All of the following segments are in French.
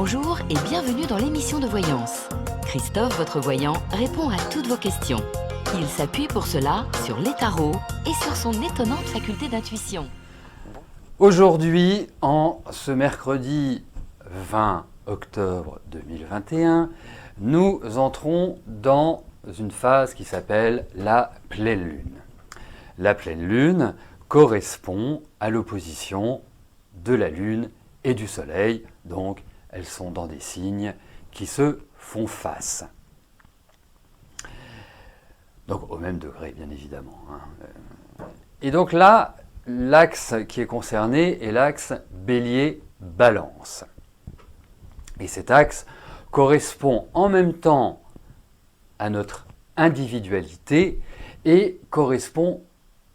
Bonjour et bienvenue dans l'émission de voyance. Christophe, votre voyant, répond à toutes vos questions. Il s'appuie pour cela sur les tarots et sur son étonnante faculté d'intuition. Aujourd'hui, en ce mercredi 20 octobre 2021, nous entrons dans une phase qui s'appelle la pleine lune. La pleine lune correspond à l'opposition de la lune et du soleil, donc elles sont dans des signes qui se font face. Donc au même degré, bien évidemment. Et donc là, l'axe qui est concerné est l'axe Bélier-Balance. Et cet axe correspond en même temps à notre individualité et correspond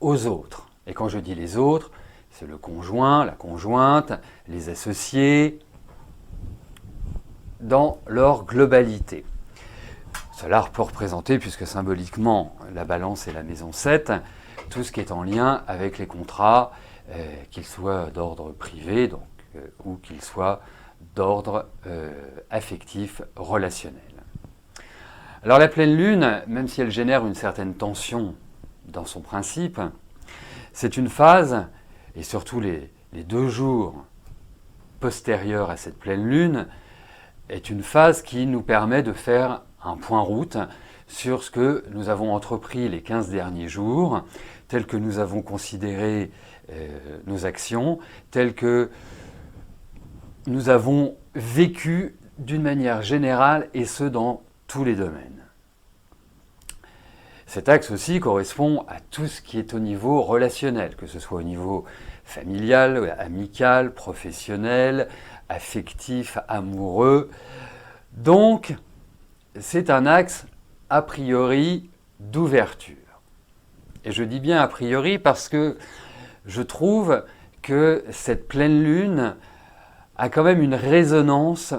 aux autres. Et quand je dis les autres, c'est le conjoint, la conjointe, les associés, dans leur globalité. Cela peut représenter, puisque symboliquement la balance est la maison 7, tout ce qui est en lien avec les contrats, qu'ils soient d'ordre privé ou qu'ils soient d'ordre affectif, relationnel. Alors la pleine lune, même si elle génère une certaine tension dans son principe, c'est une phase, et surtout les 2 jours postérieurs à cette pleine lune, est une phase qui nous permet de faire un point route sur ce que nous avons entrepris les 15 derniers jours, tel que nous avons considéré nos actions, tel que nous avons vécu d'une manière générale, et ce dans tous les domaines. Cet axe aussi correspond à tout ce qui est au niveau relationnel, que ce soit au niveau familial, amical, professionnel, affectif, amoureux. Donc, c'est un axe a priori d'ouverture. Et je dis bien a priori parce que je trouve que cette pleine lune a quand même une résonance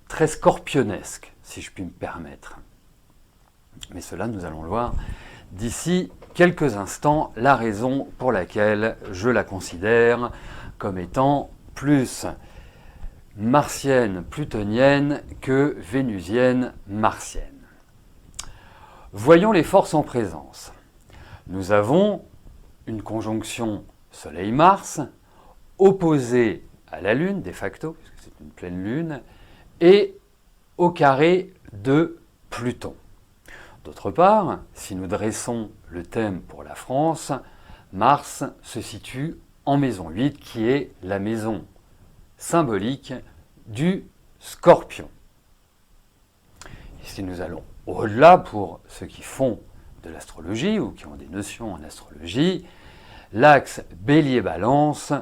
très scorpionesque, si je puis me permettre. Mais cela, nous allons le voir d'ici quelques instants, la raison pour laquelle je la considère comme étant plus martienne plutonienne que vénusienne martienne. Voyons les forces en présence. Nous avons une conjonction Soleil-Mars opposée à la Lune, de facto, puisque c'est une pleine Lune, et au carré de Pluton. D'autre part, si nous dressons le thème pour la France, Mars se situe en maison 8, qui est la maison symbolique du Scorpion. Et si nous allons au-delà, pour ceux qui font de l'astrologie ou qui ont des notions en astrologie, l'axe Bélier-Balance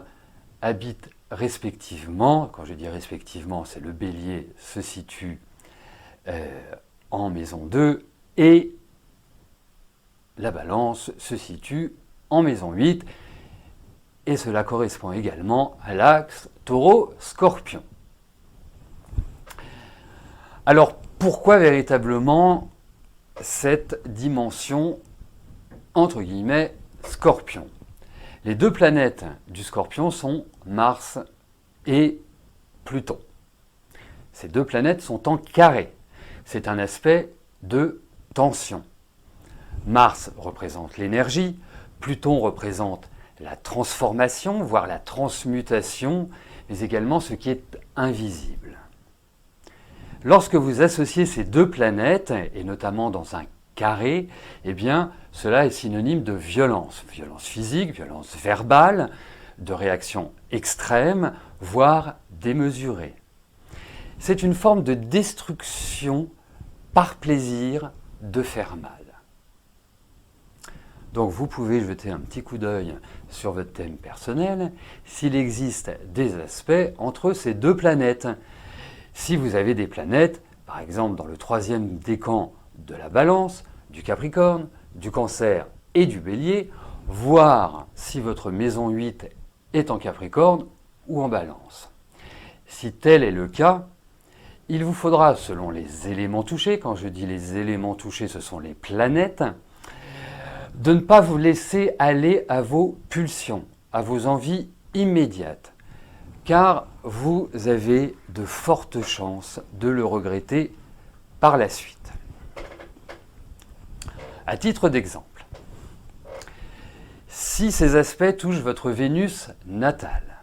habite respectivement, quand je dis respectivement, c'est le Bélier se situe en maison 2 et la Balance se situe en maison 8, et cela correspond également à l'axe Taureau-Scorpion. Alors, pourquoi véritablement cette dimension, entre guillemets, Scorpion? Les 2 planètes du Scorpion sont Mars et Pluton. Ces 2 planètes sont en carré. C'est un aspect de tension. Mars représente l'énergie, Pluton représente la transformation, voire la transmutation, mais également ce qui est invisible. Lorsque vous associez ces 2 planètes, et notamment dans un carré, eh bien, cela est synonyme de violence. Violence physique, violence verbale, de réaction extrême, voire démesurée. C'est une forme de destruction par plaisir de faire mal. Donc vous pouvez jeter un petit coup d'œil sur votre thème personnel s'il existe des aspects entre ces 2 planètes. Si vous avez des planètes, par exemple dans le 3e décan de la Balance, du Capricorne, du Cancer et du Bélier, voir si votre maison 8 est en Capricorne ou en Balance. Si tel est le cas, il vous faudra, selon les éléments touchés, quand je dis les éléments touchés, ce sont les planètes, de ne pas vous laisser aller à vos pulsions, à vos envies immédiates. car vous avez de fortes chances de le regretter par la suite. À titre d'exemple, si ces aspects touchent votre Vénus natale,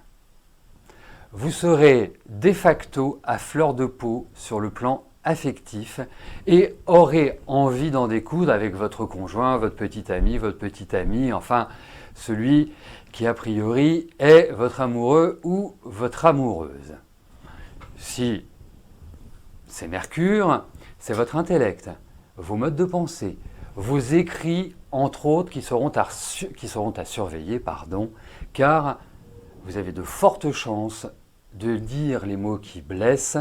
vous serez de facto à fleur de peau sur le plan affectif et aurez envie d'en découdre avec votre conjoint, votre petit ami, votre petite amie, enfin celui qui a priori est votre amoureux ou votre amoureuse. Si c'est Mercure, c'est votre intellect, vos modes de pensée, vos écrits, entre autres, qui seront à surveiller, car vous avez de fortes chances de dire les mots qui blessent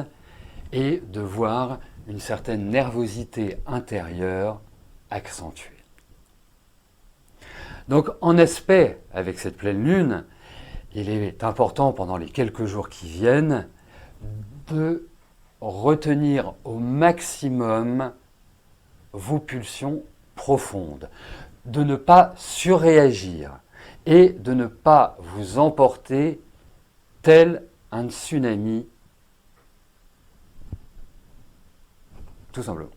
et de voir une certaine nervosité intérieure accentuée. Donc, en aspect avec cette pleine lune, il est important pendant les quelques jours qui viennent de retenir au maximum vos pulsions profondes, de ne pas surréagir et de ne pas vous emporter tel un tsunami, tout simplement.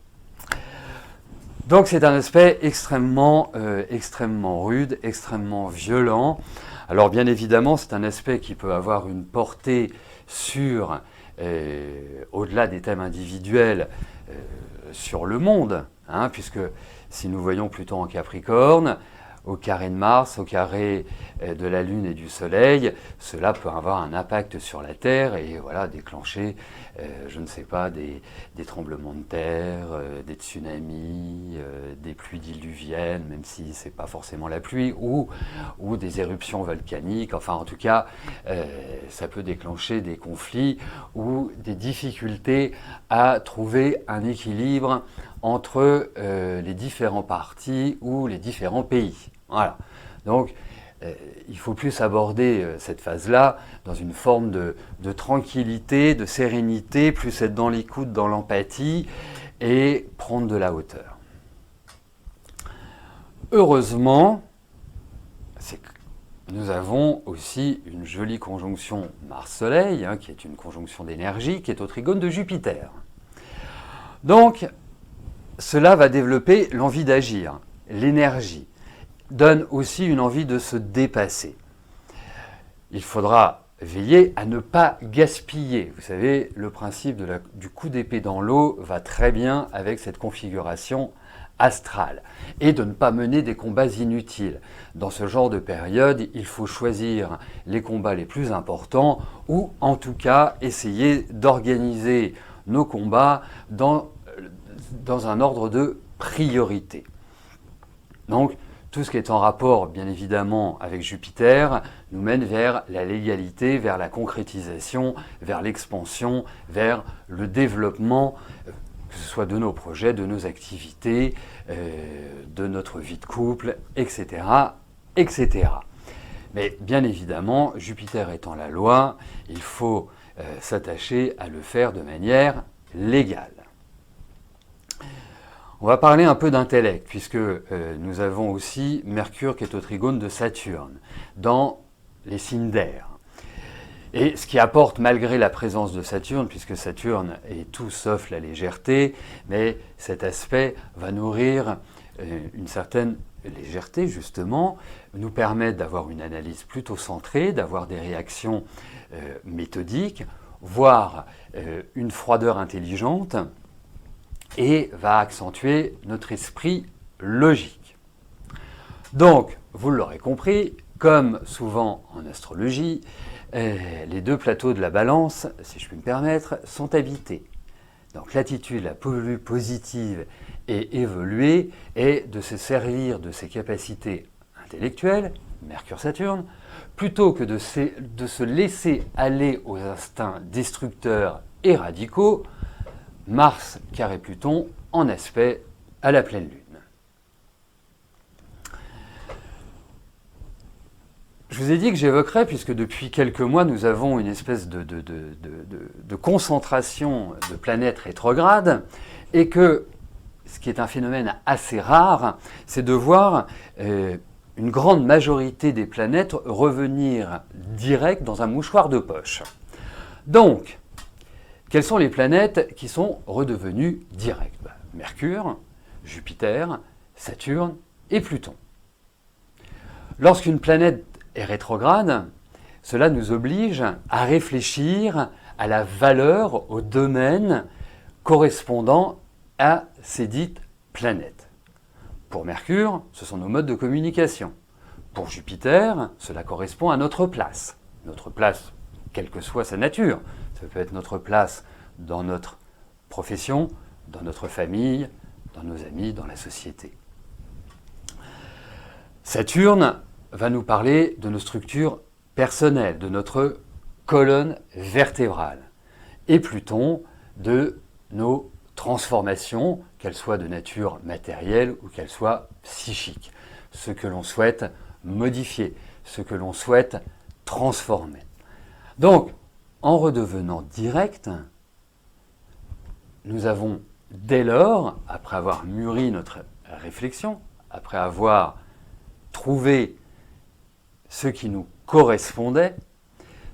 Donc c'est un aspect extrêmement rude, extrêmement violent. Alors bien évidemment, c'est un aspect qui peut avoir une portée sur, au-delà des thèmes individuels, sur le monde, puisque si nous voyons Pluton en Capricorne, au carré de Mars, au carré de la Lune et du Soleil, cela peut avoir un impact sur la Terre et voilà, déclencher, je ne sais pas, des tremblements de terre, des tsunamis, des pluies diluviennes, même si ce n'est pas forcément la pluie, ou des éruptions volcaniques. Enfin, en tout cas, ça peut déclencher des conflits ou des difficultés à trouver un équilibre entre les différents partis ou les différents pays. Voilà. Donc, il faut plus aborder cette phase-là dans une forme de tranquillité, de sérénité, plus être dans l'écoute, dans l'empathie et prendre de la hauteur. Heureusement, nous avons aussi une jolie conjonction Mars-Soleil, qui est une conjonction d'énergie, qui est au trigone de Jupiter. Donc, cela va développer l'envie d'agir, l'énergie, donne aussi une envie de se dépasser. Il faudra veiller à ne pas gaspiller. Vous savez, le principe du coup d'épée dans l'eau va très bien avec cette configuration astrale. Et de ne pas mener des combats inutiles. Dans ce genre de période, il faut choisir les combats les plus importants ou en tout cas essayer d'organiser nos combats dans un ordre de priorité. Donc, tout ce qui est en rapport, bien évidemment, avec Jupiter, nous mène vers la légalité, vers la concrétisation, vers l'expansion, vers le développement, que ce soit de nos projets, de nos activités, de notre vie de couple, etc., etc. Mais bien évidemment, Jupiter étant la loi, il faut s'attacher à le faire de manière légale. On va parler un peu d'intellect, puisque nous avons aussi Mercure qui est au trigone de Saturne, dans les signes d'air. Et ce qui apporte, malgré la présence de Saturne, puisque Saturne est tout sauf la légèreté, mais cet aspect va nourrir une certaine légèreté, justement, nous permettre d'avoir une analyse plutôt centrée, d'avoir des réactions méthodiques, voire une froideur intelligente, et va accentuer notre esprit logique. Donc, vous l'aurez compris, comme souvent en astrologie, les deux plateaux de la balance, si je puis me permettre, sont habités. Donc l'attitude la plus positive et évoluée est de se servir de ses capacités intellectuelles, Mercure-Saturne, plutôt que de se laisser aller aux instincts destructeurs et radicaux, Mars carré Pluton en aspect à la pleine lune. Je vous ai dit que j'évoquerais, puisque depuis quelques mois nous avons une espèce de concentration de planètes rétrogrades, et que ce qui est un phénomène assez rare, c'est de voir une grande majorité des planètes revenir direct dans un mouchoir de poche. Donc, quelles sont les planètes qui sont redevenues directes? Mercure, Jupiter, Saturne et Pluton. Lorsqu'une planète est rétrograde, cela nous oblige à réfléchir à la valeur, au domaine correspondant à ces dites planètes. Pour Mercure, ce sont nos modes de communication. Pour Jupiter, cela correspond à notre place. Notre place, quelle que soit sa nature. Ça peut être notre place dans notre profession, dans notre famille, dans nos amis, dans la société. Saturne va nous parler de nos structures personnelles, de notre colonne vertébrale. Et Pluton, de nos transformations, qu'elles soient de nature matérielle ou qu'elles soient psychiques. Ce que l'on souhaite modifier, ce que l'on souhaite transformer. Donc, en redevenant direct, nous avons dès lors, après avoir mûri notre réflexion, après avoir trouvé ce qui nous correspondait,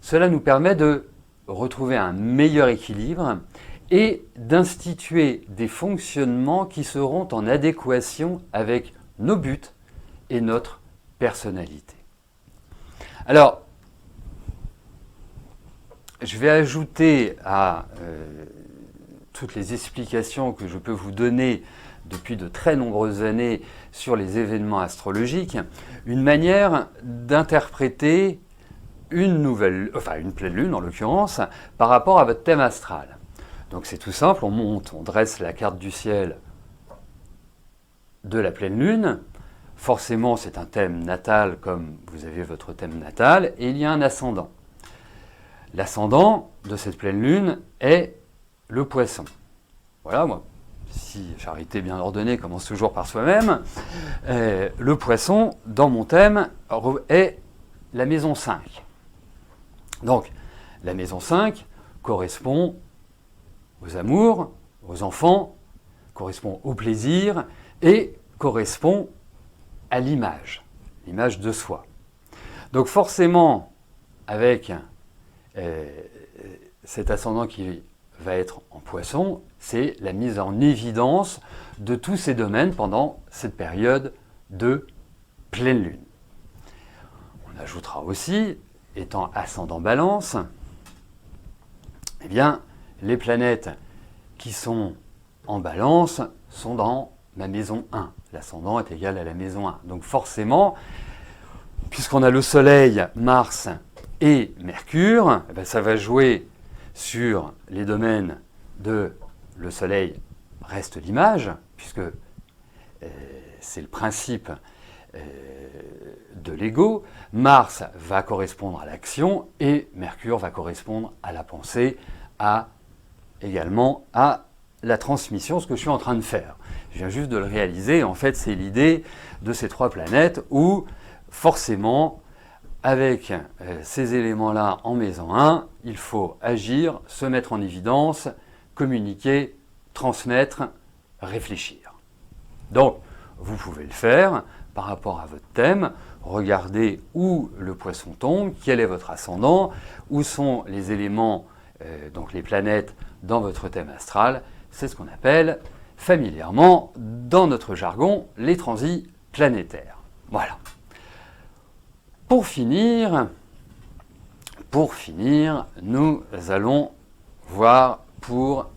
cela nous permet de retrouver un meilleur équilibre et d'instituer des fonctionnements qui seront en adéquation avec nos buts et notre personnalité. Alors, je vais ajouter à toutes les explications que je peux vous donner depuis de très nombreuses années sur les événements astrologiques, une manière d'interpréter une pleine lune en l'occurrence, par rapport à votre thème astral. Donc c'est tout simple, on dresse la carte du ciel de la pleine lune. Forcément, c'est un thème natal comme vous avez votre thème natal, et il y a un ascendant. L'ascendant de cette pleine lune est le poisson. Voilà, moi, si charité bien ordonnée commence toujours par soi-même, le poisson, dans mon thème, est la maison 5. Donc, la maison 5 correspond aux amours, aux enfants, correspond au plaisir et correspond à l'image de soi. Donc forcément, avec cet ascendant qui va être en poisson, c'est la mise en évidence de tous ces domaines pendant cette période de pleine lune. On ajoutera aussi, étant ascendant balance, eh bien, les planètes qui sont en balance sont dans ma maison 1. L'ascendant est égal à la maison 1. Donc forcément, puisqu'on a le Soleil, Mars et Mercure, eh bien, ça va jouer sur les domaines de le Soleil reste l'image, puisque c'est le principe de l'ego. Mars va correspondre à l'action et Mercure va correspondre à la pensée, également à la transmission, ce que je suis en train de faire. Je viens juste de le réaliser. En fait, c'est l'idée de ces trois planètes où, forcément, avec ces éléments-là en maison 1, il faut agir, se mettre en évidence, communiquer, transmettre, réfléchir. Donc, vous pouvez le faire par rapport à votre thème. Regardez où le poisson tombe, quel est votre ascendant, où sont les éléments, donc les planètes, dans votre thème astral. C'est ce qu'on appelle familièrement, dans notre jargon, les transits planétaires. Voilà. Pour finir, nous allons voir pour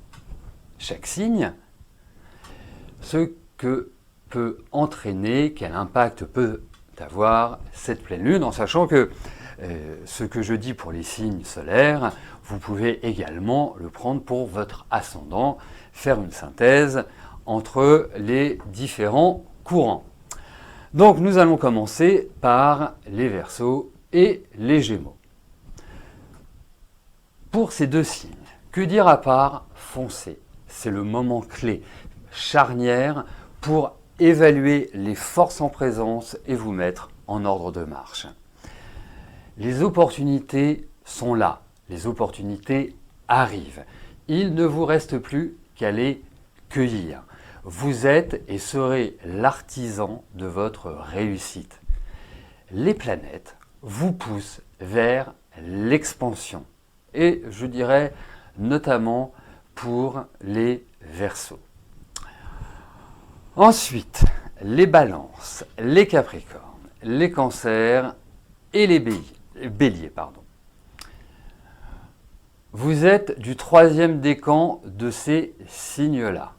chaque signe ce que peut entraîner, quel impact peut avoir cette pleine lune, en sachant que ce que je dis pour les signes solaires, vous pouvez également le prendre pour votre ascendant, faire une synthèse entre les différents courants. Donc nous allons commencer par les Verseaux et les Gémeaux. Pour ces deux signes, que dire à part foncer? C'est le moment clé, charnière, pour évaluer les forces en présence et vous mettre en ordre de marche. Les opportunités sont là, les opportunités arrivent. Il ne vous reste plus qu'à les cueillir. Vous êtes et serez l'artisan de votre réussite. les planètes vous poussent vers l'expansion. Et je dirais notamment pour les Verseaux. Ensuite, les Balances, les Capricornes, les Cancers et les Béliers. Vous êtes du troisième décan de ces signes-là.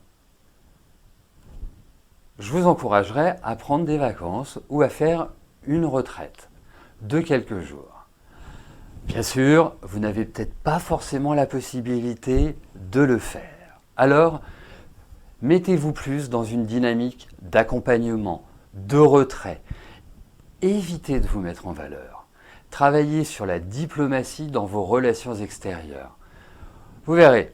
Je vous encouragerais à prendre des vacances ou à faire une retraite de quelques jours. Bien sûr, vous n'avez peut-être pas forcément la possibilité de le faire. Alors, mettez-vous plus dans une dynamique d'accompagnement, de retrait. Évitez de vous mettre en valeur. Travaillez sur la diplomatie dans vos relations extérieures. Vous verrez,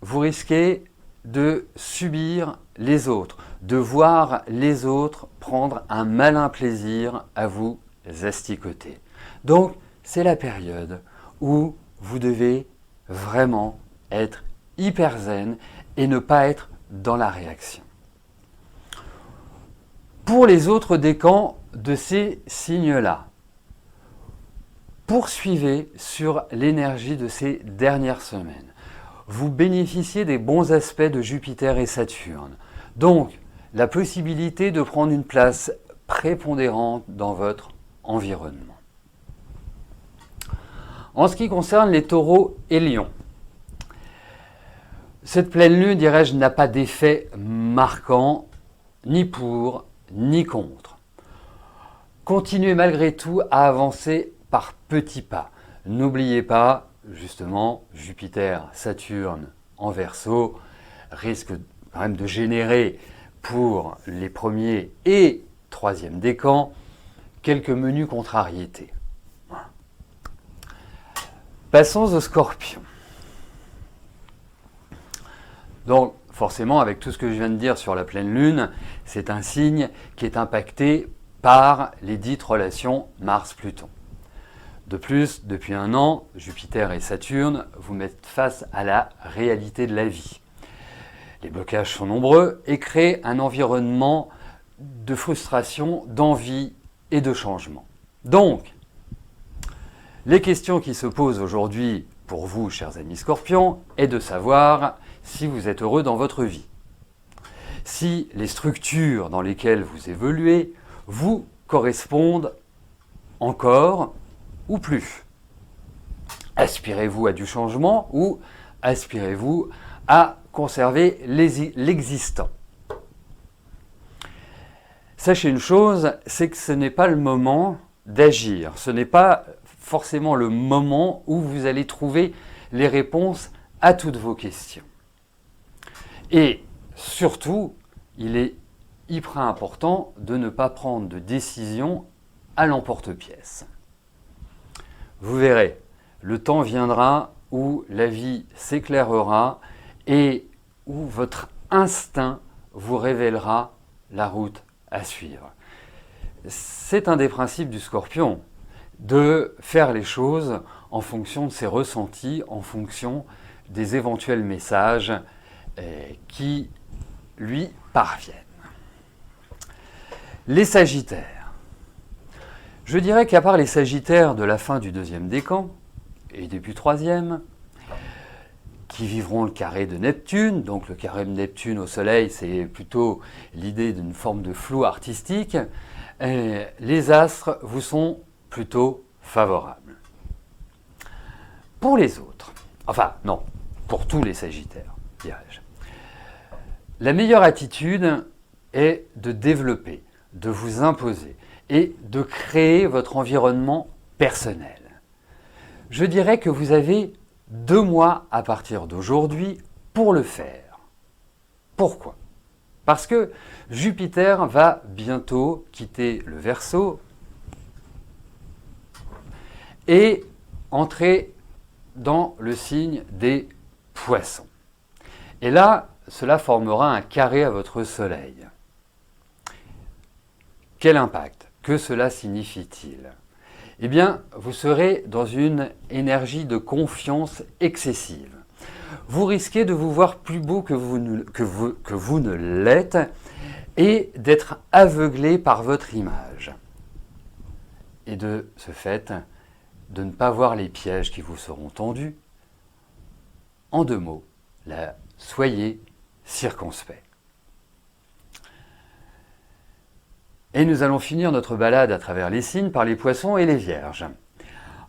vous risquez de subir les autres, de voir les autres prendre un malin plaisir à vous asticoter. Donc, c'est la période où vous devez vraiment être hyper zen et ne pas être dans la réaction. Pour les autres décans de ces signes-là, poursuivez sur l'énergie de ces dernières semaines. Vous bénéficiez des bons aspects de Jupiter et Saturne. Donc, la possibilité de prendre une place prépondérante dans votre environnement. En ce qui concerne les Taureaux et Lions, cette pleine lune, dirais-je, n'a pas d'effet marquant, ni pour, ni contre. Continuez malgré tout à avancer par petits pas. N'oubliez pas, justement, Jupiter, Saturne en Verseau risque quand même de générer pour les premiers et troisième décans quelques menues contrariétés. Passons au Scorpion. Donc, forcément, avec tout ce que je viens de dire sur la pleine lune, c'est un signe qui est impacté par les dites relations Mars-Pluton. De plus, depuis un an, Jupiter et Saturne vous mettent face à la réalité de la vie. Les blocages sont nombreux et créent un environnement de frustration, d'envie et de changement. Donc, les questions qui se posent aujourd'hui pour vous, chers amis Scorpions, est de savoir si vous êtes heureux dans votre vie. Si les structures dans lesquelles vous évoluez vous correspondent encore ou plus. Aspirez-vous à du changement ou aspirez-vous à conserver l'existant? Sachez une chose, c'est que ce n'est pas le moment d'agir. Ce n'est pas forcément le moment où vous allez trouver les réponses à toutes vos questions. Et surtout, il est hyper important de ne pas prendre de décision à l'emporte-pièce. Vous verrez, le temps viendra où la vie s'éclairera et où votre instinct vous révélera la route à suivre. C'est un des principes du Scorpion, de faire les choses en fonction de ses ressentis, en fonction des éventuels messages qui lui parviennent. Les Sagittaires. Je dirais qu'à part les Sagittaires de la fin du deuxième décan et début troisième, qui vivront le carré de Neptune, donc le carré de Neptune au Soleil, c'est plutôt l'idée d'une forme de flou artistique, les astres vous sont plutôt favorables. Pour les autres, enfin non, pour tous les Sagittaires, dirais-je, la meilleure attitude est de développer, de vous imposer et de créer votre environnement personnel. Je dirais que vous avez 2 mois à partir d'aujourd'hui pour le faire. Pourquoi ? Parce que Jupiter va bientôt quitter le Verseau et entrer dans le signe des Poissons. Et là, cela formera un carré à votre Soleil. Quel impact ? Que cela signifie-t-il ? Eh bien, vous serez dans une énergie de confiance excessive. Vous risquez de vous voir plus beau que vous ne l'êtes et d'être aveuglé par votre image. et de ce fait, de ne pas voir les pièges qui vous seront tendus. En 2 mots, soyez circonspect. Et nous allons finir notre balade à travers les signes par les poissons et les vierges.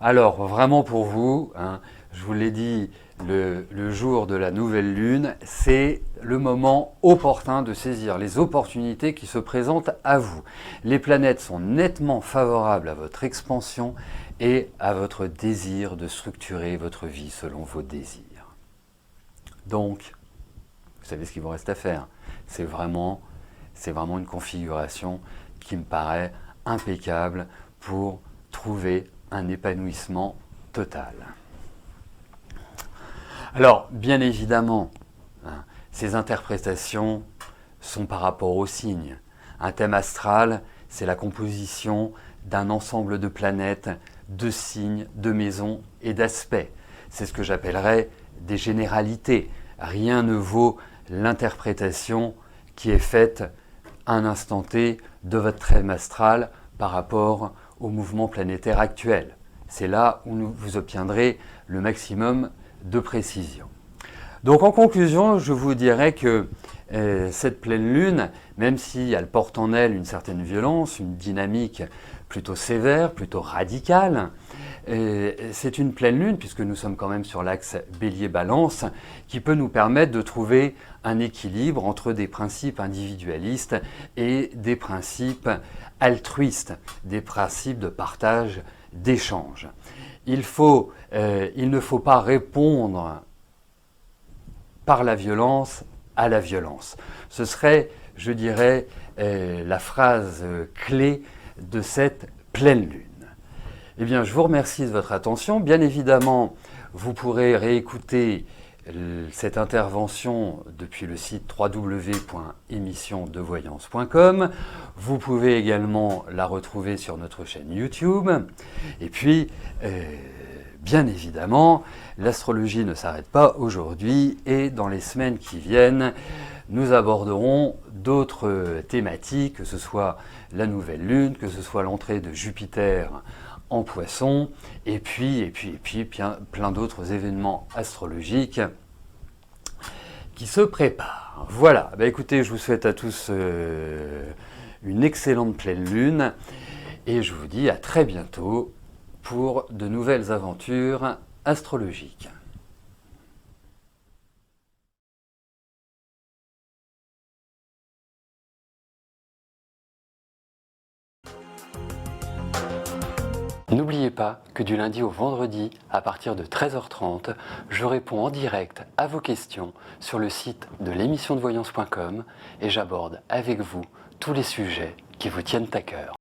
Alors, vraiment pour vous, je vous l'ai dit, le jour de la nouvelle lune, c'est le moment opportun de saisir les opportunités qui se présentent à vous. Les planètes sont nettement favorables à votre expansion et à votre désir de structurer votre vie selon vos désirs. Donc, vous savez ce qu'il vous reste à faire. C'est vraiment une configuration qui me paraît impeccable pour trouver un épanouissement total. Alors, bien évidemment, ces interprétations sont par rapport aux signes. Un thème astral, c'est la composition d'un ensemble de planètes, de signes, de maisons et d'aspects. C'est ce que j'appellerais des généralités. Rien ne vaut l'interprétation qui est faite à un instant T de votre thème astral par rapport au mouvement planétaire actuel. C'est là où vous obtiendrez le maximum de précision. Donc en conclusion, je vous dirais que cette pleine lune, même si elle porte en elle une certaine violence, une dynamique plutôt sévère, plutôt radicale, c'est une pleine lune, puisque nous sommes quand même sur l'axe Bélier-Balance, qui peut nous permettre de trouver un équilibre entre des principes individualistes et des principes altruistes, des principes de partage, d'échange. Il ne faut pas répondre par la violence à la violence. Ce serait, je dirais, la phrase clé de cette pleine lune. Eh bien, je vous remercie de votre attention. Bien évidemment, vous pourrez réécouter cette intervention depuis le site www.émissiondevoyance.com. Vous pouvez également la retrouver sur notre chaîne YouTube. Et puis, bien évidemment, l'astrologie ne s'arrête pas aujourd'hui et dans les semaines qui viennent, nous aborderons d'autres thématiques, que ce soit la nouvelle lune, que ce soit l'entrée de Jupiter en Poisson, et puis plein d'autres événements astrologiques qui se préparent. Voilà, écoutez, je vous souhaite à tous une excellente pleine lune, et je vous dis à très bientôt pour de nouvelles aventures astrologiques. N'oubliez pas que du lundi au vendredi, à partir de 13h30, je réponds en direct à vos questions sur le site de l'émissiondevoyance.com et j'aborde avec vous tous les sujets qui vous tiennent à cœur.